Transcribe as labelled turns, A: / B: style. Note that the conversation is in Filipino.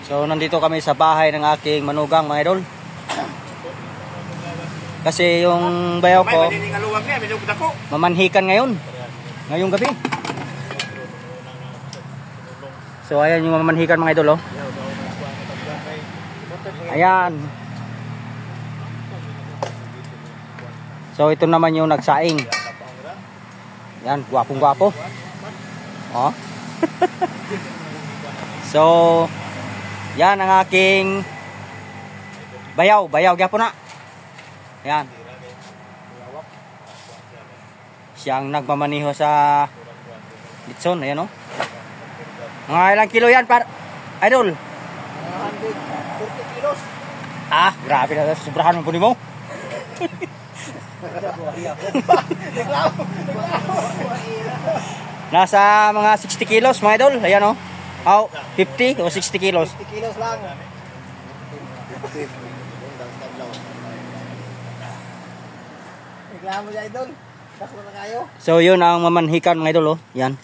A: So nandito kami sa bahay ng aking manugang mga idol. Kasi yung bayaw ko mamanhikan ngayong gabi. So ayan yung mamanhikan mga idol, oh. Ayan. So ito naman yung nagsaing. Yan, gwapong-gwapo. Oh. So yan ang aking bayaw gyapon na. Yan. Siyang nagmamaniho sa litson, ayan, oh. Mga ilang kilo yan, idol?
B: 140 kilos.
A: Ah, grabe na, sobrahan mo po ni mo. Nasa mga 60 kilos mga idol, ayan, oh. Oh, 50 o 60 kilos.
B: 50 kilos lang. Reklamo niya, idol. Takbo na kayo.
A: So yun ang mamanhikan mga idol, oh. Yan.